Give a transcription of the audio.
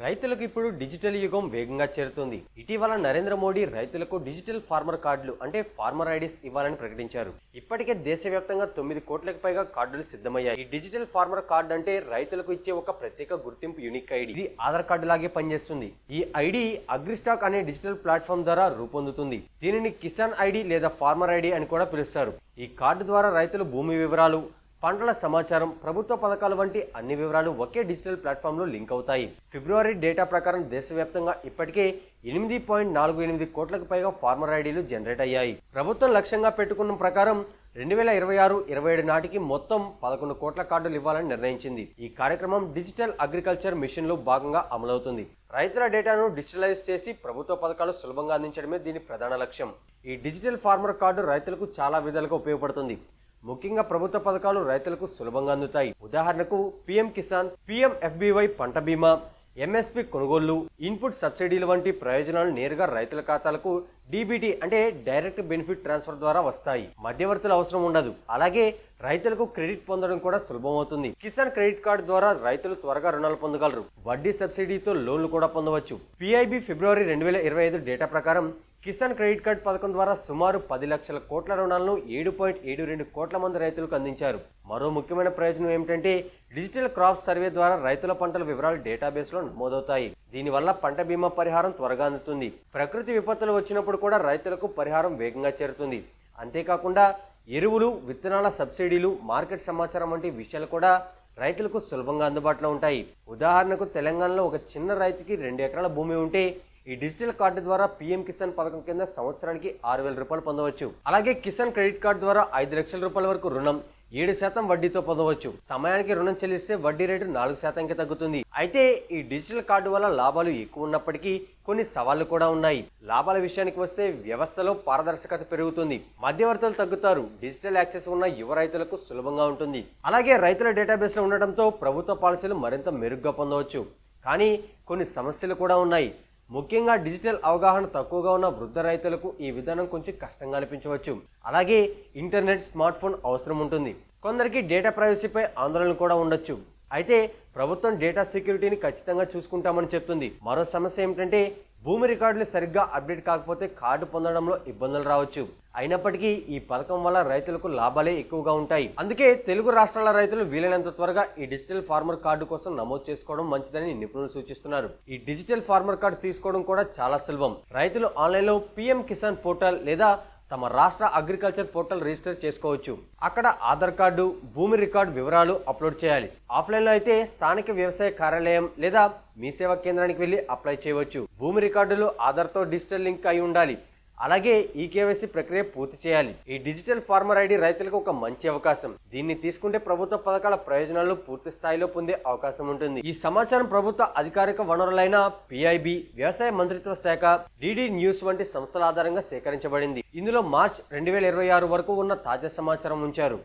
రైతులకు ఇప్పుడు డిజిటల్ యుగం వేగంగా చేరుతుంది. ఇటీవల నరేంద్ర మోడీ రైతులకు డిజిటల్ ఫార్మర్ కార్డులు అంటే ఫార్మర్ ఐడీస్ ఇవ్వాలని ప్రకటించారు. ఇప్పటికే దేశవ్యాప్తంగా 9 కోట్లకు పైగా కార్డులు సిద్ధమయ్యాయి. ఈ డిజిటల్ ఫార్మర్ కార్డు అంటే రైతులకు ఇచ్చే ఒక ప్రత్యేక గుర్తింపు యూనిక్ ఐడి. ఇది ఆధార్ కార్డు లాగే పనిచేస్తుంది. ఈ ఐడి అగ్రిస్టాక్ అనే డిజిటల్ ప్లాట్ఫామ్ ద్వారా రూపొందుతుంది. దీనిని కిసాన్ ఐడి లేదా ఫార్మర్ ఐడి అని కూడా పిలుస్తారు. ఈ కార్డు ద్వారా రైతులు భూమి వివరాలు, పంటల సమాచారం, ప్రభుత్వ పథకాల వంటి అన్ని వివరాలు ఒకే డిజిటల్ ప్లాట్ఫామ్ లో లింక్ అవుతాయి. ఫిబ్రవరి డేటా ప్రకారం దేశవ్యాప్తంగా ఇప్పటికే 8.48 కోట్లకు పైగా ఫార్మర్ ఐడీలు జనరేట్ అయ్యాయి. ప్రభుత్వం లక్ష్యంగా పెట్టుకున్న ప్రకారం 2026-27 నాటికి మొత్తం 11 కోట్ల కార్డులు ఇవ్వాలని నిర్ణయించింది. ఈ కార్యక్రమం డిజిటల్ అగ్రికల్చర్ మిషన్ లో భాగంగా అమలవుతుంది. రైతుల డేటాను డిజిటలైజ్ చేసి ప్రభుత్వ పథకాలు సులభంగా అందించడమే దీని ప్రధాన లక్ష్యం. ఈ డిజిటల్ ఫార్మర్ కార్డు రైతులకు చాలా విధాలుగా ఉపయోగపడుతుంది. ముఖ్యంగా ప్రభుత్వ పథకాలు రైతులకు సులభంగా అందుతాయి. ఉదాహరణకు పీఎం కిసాన్, పీఎం ఎఫ్బీవై పంట బీమా, ఎంఎస్పీ కొనుగోళ్లు, ఇన్పుట్ సబ్సిడీలు వంటి ప్రయోజనాలు నేరుగా రైతుల ఖాతాలకు డీబీటీ అంటే డైరెక్ట్ బెనిఫిట్ ట్రాన్స్ఫర్ ద్వారా వస్తాయి. మధ్యవర్తుల అవసరం ఉండదు. అలాగే రైతులకు క్రెడిట్ పొందడం కూడా సులభం అవుతుంది. కిసాన్ క్రెడిట్ కార్డు ద్వారా రైతులు త్వరగా రుణాలు పొందగలరు. వడ్డీ సబ్సిడీతో లోన్లు కూడా పొందవచ్చు. పిఐబి ఫిబ్రవరి 2025 డేటా ప్రకారం కిసాన్ క్రెడిట్ కార్డ్ పథకం ద్వారా సుమారు 10 లక్షల కోట్ల రుణాలను 7.72 కోట్ల మంది రైతులకు అందించారు. మరో ముఖ్యమైన ప్రయోజనం ఏమిటంటే డిజిటల్ క్రాప్ సర్వే ద్వారా రైతుల పంటల వివరాలు డేటాబేస్ లో నమోదవుతాయి. దీనివల్ల పంట బీమా పరిహారం త్వరగా అందుతుంది. ప్రకృతి విపత్తులు వచ్చినప్పుడు కూడా రైతులకు పరిహారం వేగంగా చేరుతుంది. అంతేకాకుండా ఎరువులు, విత్తనాల సబ్సిడీలు, మార్కెట్ సమాచారం వంటి విషయాలు కూడా రైతులకు సులభంగా అందుబాటులో ఉంటాయి. ఉదాహరణకు తెలంగాణలో ఒక చిన్న రైతుకి 2 ఎకరాల భూమి ఉంటే ఈ డిజిటల్ కార్డు ద్వారా పీఎం కిసాన్ పథకం కింద సంవత్సరానికి 6,000 రూపాయలు పొందవచ్చు. అలాగే కిసాన్ క్రెడిట్ కార్డు ద్వారా 5 లక్షల రూపాయల వరకు రుణం 7% వడ్డీతో పొందవచ్చు. సమయానికి రుణం చెల్లిస్తే వడ్డీ రేటు 4%కి తగ్గుతుంది. అయితే ఈ డిజిటల్ కార్డు వల్ల లాభాలు ఎక్కువ ఉన్నప్పటికీ కొన్ని సవాళ్లు కూడా ఉన్నాయి. లాభాల విషయానికి వస్తే వ్యవస్థలో పారదర్శకత పెరుగుతుంది, మధ్యవర్తులు తగ్గుతారు, డిజిటల్ యాక్సెస్ ఉన్న యువ రైతులకు సులభంగా ఉంటుంది. అలాగే రైతుల డేటాబేస్ లో ఉండటంతో ప్రభుత్వ పాలసీలు మరింత మెరుగ్గా పొందవచ్చు. కానీ కొన్ని సమస్యలు కూడా ఉన్నాయి. ముఖ్యంగా డిజిటల్ అవగాహన తక్కువగా ఉన్న వృద్ధ రైతులకు ఈ విధానం కొంచెం కష్టంగా అనిపించవచ్చు. అలాగే ఇంటర్నెట్, స్మార్ట్ ఫోన్ అవసరం ఉంటుంది. కొందరికి డేటా ప్రైవసీపై ఆందోళనలు కూడా ఉండొచ్చు. అయితే ప్రభుత్వం డేటా సెక్యూరిటీని ఖచ్చితంగా చూసుకుంటామని చెప్తుంది. మరో సమస్య ఏమిటంటే భూమి రికార్డులు సరిగ్గా అప్డేట్ కాకపోతే కార్డు పొందడంలో ఇబ్బందులు రావచ్చు. అయినప్పటికీ ఈ పథకం వల్ల రైతులకు లాభాలే ఎక్కువగా ఉంటాయి. అందుకే తెలుగు రాష్ట్రాల రైతులు వీలైనంత త్వరగా ఈ డిజిటల్ ఫార్మర్ కార్డు కోసం నమోదు చేసుకోవడం మంచిదని నిపుణులు సూచిస్తున్నారు. ఈ డిజిటల్ ఫార్మర్ కార్డు తీసుకోవడం కూడా చాలా సులభం. రైతులు ఆన్లైన్లో పీఎం కిసాన్ పోర్టల్ లేదా తమ రాష్ట్ర అగ్రికల్చర్ పోర్టల్ రిజిస్టర్ చేసుకోవచ్చు. అక్కడ ఆధార్ కార్డు, భూమి రికార్డు వివరాలు అప్లోడ్ చేయాలి. ఆఫ్లైన్లో అయితే స్థానిక వ్యవసాయ కార్యాలయం లేదా మీ సేవా కేంద్రానికి వెళ్లి అప్లై చేయవచ్చు. భూమి రికార్డులు ఆధార్తో డిజిటల్ లింక్ అయి ఉండాలి. అలాగే ఈ కేవైసీ ప్రక్రియ పూర్తి చేయాలి. ఈ డిజిటల్ ఫార్మర్ ఐడి రైతులకు ఒక మంచి అవకాశం. దీన్ని తీసుకుంటే ప్రభుత్వ పథకాల ప్రయోజనాలు పూర్తి స్థాయిలో పొందే అవకాశం ఉంటుంది. ఈ సమాచారం ప్రభుత్వ అధికారిక వనరులైన పిఐబి, వ్యవసాయ మంత్రిత్వ శాఖ, డిడి న్యూస్ వంటి సంస్థల ఆధారంగా సేకరించబడింది. ఇందులో మార్చ్ 2026 వరకు ఉన్న తాజా సమాచారం ఉంచారు.